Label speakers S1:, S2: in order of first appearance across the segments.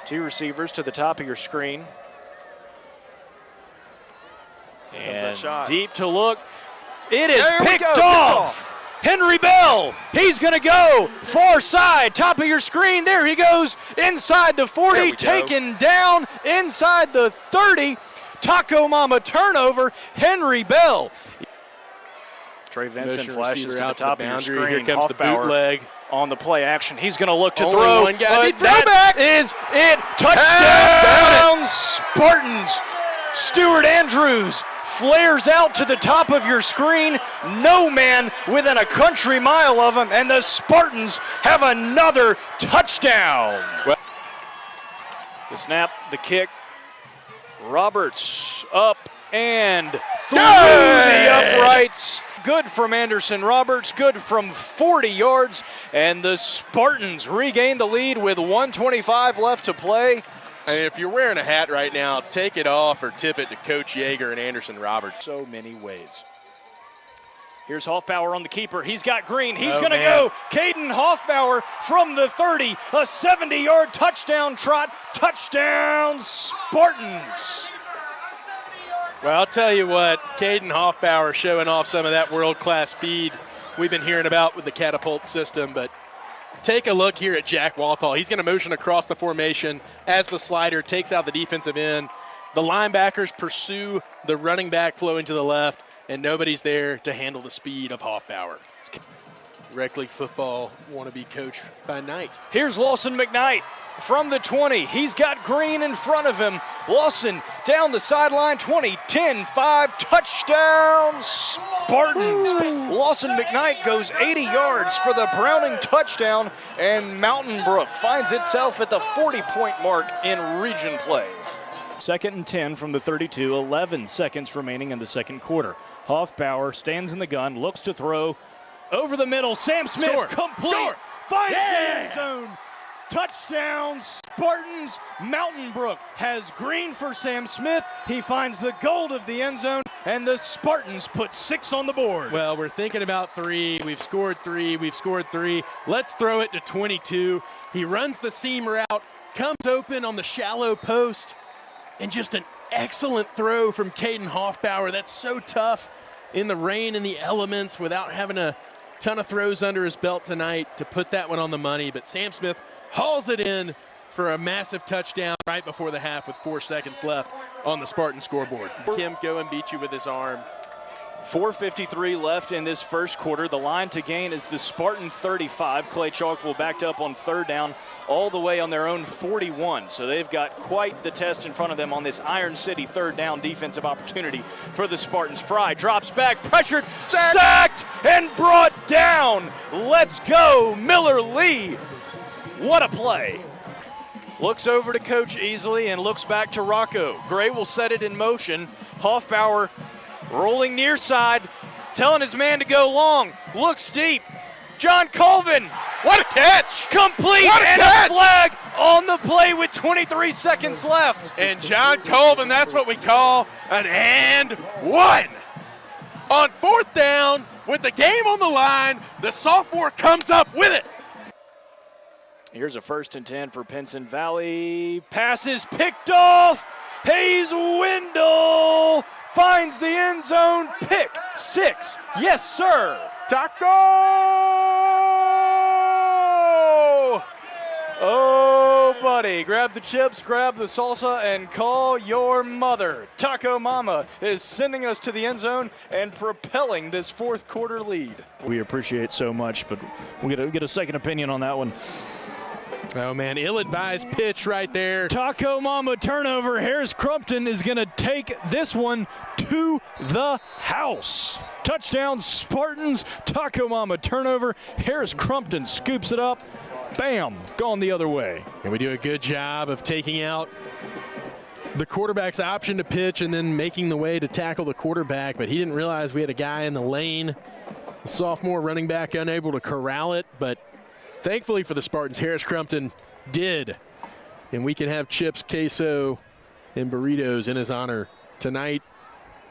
S1: Two receivers to the top of your screen. And
S2: that shot.
S1: Deep to look. It is
S2: There we
S1: picked
S2: go.
S1: off. Henry Bell, he's going to go far side, top of your screen. There he goes inside the 40, taken down inside the 30. Taco Mama turnover, Henry Bell. Trey Vincent flashes to the top of your screen.
S2: Here comes the bootleg
S1: on the play action. He's going to look to
S2: Only
S1: throw.
S2: one guy.
S1: That is it. Touchdown, Spartans. Stuart Andrews flares out to the top of your screen. No man within a country mile of him, and the Spartans have another touchdown. Well, the snap, the kick. Roberts up and through the uprights. Good from Anderson Roberts, good from 40 yards, and the Spartans regain the lead with 1:25 left to play.
S2: And if you're wearing a hat right now, take it off or tip it to Coach Yeager and Anderson Roberts.
S1: So many ways. Here's Hoffbauer on the keeper. He's got Green. He's going to go. Caden Hoffbauer from the 30. A 70-yard touchdown trot. Touchdown, Spartans.
S2: Well, I'll tell you what, Caden Hoffbauer showing off some of that world-class speed we've been hearing about with the catapult system, but take a look here at Jack Walthall. He's going to motion across the formation as the slider takes out the defensive end. The linebackers pursue the running back flowing to the left, and nobody's there to handle the speed of Hoffbauer. Rec League football wannabe coach by night.
S1: Here's Lawson McKnight from the 20. He's got Green in front of him. Lawson down the sideline, 20, 10, 5, touchdown, Spartans. Lawson McKnight goes 80 yards for the Browning touchdown, and Mountain Brook finds itself at the 40-point mark in region play. 2nd and 10 from the 32, 11 seconds remaining in the second quarter. Hoffbauer stands in the gun, looks to throw over the middle. Sam Smith complete, finds the end zone. Touchdown, Spartans. Mountain Brook has Green for Sam Smith. He finds the gold of the end zone, and the Spartans put 6 on the board.
S2: Well, we're thinking about 3. We've scored 3. We've scored 3. Let's throw it to 22. He runs the seam route, comes open on the shallow post, and just an excellent throw from Caden Hoffbauer. That's so tough in the rain and the elements without having a ton of throws under his belt tonight to put that one on the money. But Sam Smith hauls it in for a massive touchdown right before the half with 4 seconds left on the Spartan scoreboard. Kim go and beat you with his arm.
S1: 4:53 left in this first quarter. The line to gain is the Spartan 35. Clay Chalkville backed up on 3rd down all the way on their own 41. So they've got quite the test in front of them on this Iron City 3rd down defensive opportunity for the Spartans. Fry drops back, pressured, sacked, and brought down. Let's go, Miller Lee. What a play. Looks over to Coach Easley and looks back to Rocco. Gray will set it in motion. Hoffbauer rolling near side, telling his man to go long. Looks deep. John Colvin.
S2: What a catch!
S1: Complete, and a flag on the play with 23 seconds left.
S2: And John Colvin, that's what we call an and one. On 4th down, with the game on the line, the sophomore comes up with it.
S1: Here's a 1st and 10 for Pinson Valley. Pass is picked off. Hayes Wendell finds the end zone. Pick 6. Yes, sir.
S2: Taco!
S1: Oh, buddy. Grab the chips, grab the salsa, and call your mother. Taco Mama is sending us to the end zone and propelling this 4th quarter lead. We appreciate so much, but we'll get a second opinion on that one.
S2: Oh, man, ill-advised pitch right there.
S1: Taco Mama turnover. Harris Crumpton is going to take this one to the house. Touchdown, Spartans. Taco Mama turnover. Harris Crumpton scoops it up. Bam, gone the other way.
S2: And we do a good job of taking out the quarterback's option to pitch and then making the way to tackle the quarterback, but he didn't realize we had a guy in the lane. The sophomore running back unable to corral it, but thankfully for the Spartans, Harris Crumpton did. And we can have chips, queso, and burritos in his honor tonight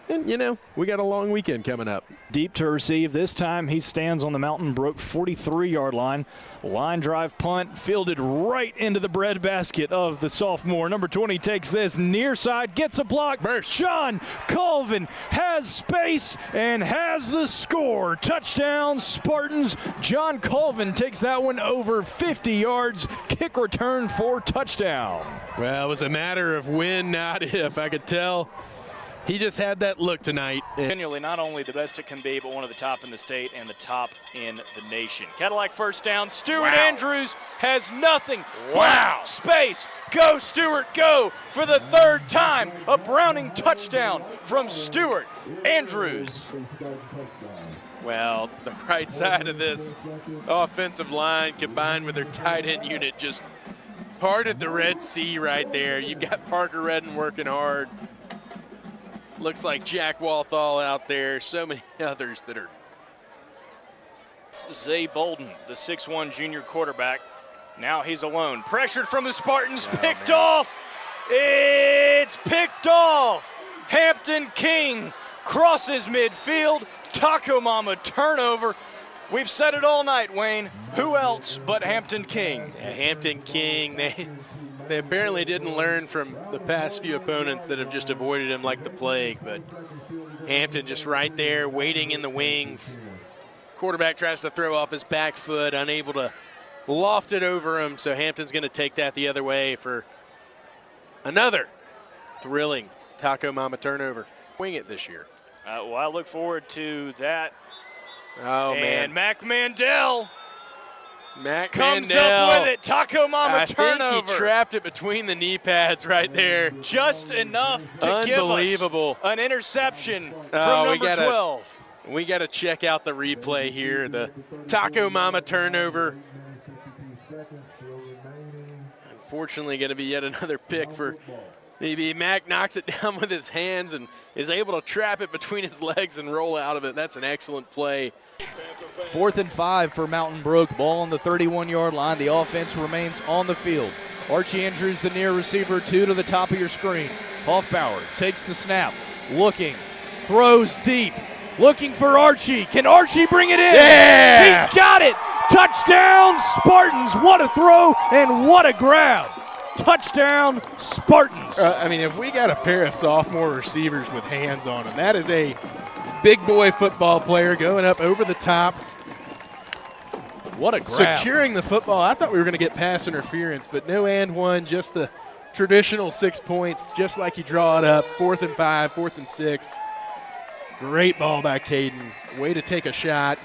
S2: And, we got a long weekend coming up.
S1: Deep to receive. This time he stands on the Mountain Brook 43-yard line. Line drive punt fielded right into the breadbasket of the sophomore. Number 20 takes this near side, gets a block. John Colvin has space and has the score. Touchdown Spartans. John Colvin takes that one over 50 yards. Kick return for touchdown.
S2: Well, it was a matter of when, not if. I could tell. He just had that look tonight.
S1: Continually not only the best it can be, but one of the top in the state and the top in the nation. Cadillac first down. Stuart Andrews has nothing. Wow. Space. Go, Stuart, go for the third time. A Browning touchdown from Stuart Andrews.
S2: Well, the right side of this offensive line combined with their tight end unit just parted the Red Sea right there. You got Parker Redden working hard. Looks like Jack Walthall out there. So many others that are.
S1: Zay Bolden, the 6'1 junior quarterback. Now he's alone. Pressured from the Spartans. Picked off. It's picked off. Hampton King crosses midfield. Taco Mama turnover. We've said it all night, Wayne. Who else but Hampton King?
S2: Yeah, Hampton King. They apparently didn't learn from the past few opponents that have just avoided him like the plague, but Hampton just right there waiting in the wings. Quarterback tries to throw off his back foot, unable to loft it over him, so Hampton's going to take that the other way for another thrilling Taco Mama turnover. Wing it this year.
S1: Well, I look forward to that.
S2: Oh,
S1: and
S2: man.
S1: Mac Mandel comes
S2: Mandel.
S1: up with it. Taco Mama turnover.
S2: I think he trapped it between the knee pads right there.
S1: Just enough to give us an interception from number 12.
S2: We got to check out the replay here. The Taco Mama turnover. Unfortunately, going to be yet another pick for maybe Mac knocks it down with his hands and is able to trap it between his legs and roll out of it. That's an excellent play.
S3: 4th and 5 for Mountain Brook. Ball on the 31-yard line. The offense remains on the field. Archie Andrews, the near receiver, 2 to the top of your screen. Hoffbauer takes the snap, looking, throws deep, looking for Archie. Can Archie bring it in?
S2: Yeah!
S3: He's got it! Touchdown Spartans! What a throw and what a grab! Touchdown Spartans!
S2: If we got a pair of sophomore receivers with hands on them, that is a big boy football player going up over the top.
S3: What a grab.
S2: Securing the football. I thought we were going to get pass interference, but no and one, just the traditional 6 points, just like you draw it up. 4th and 5, 4th and 6. Great ball by Caden. Way to take a shot.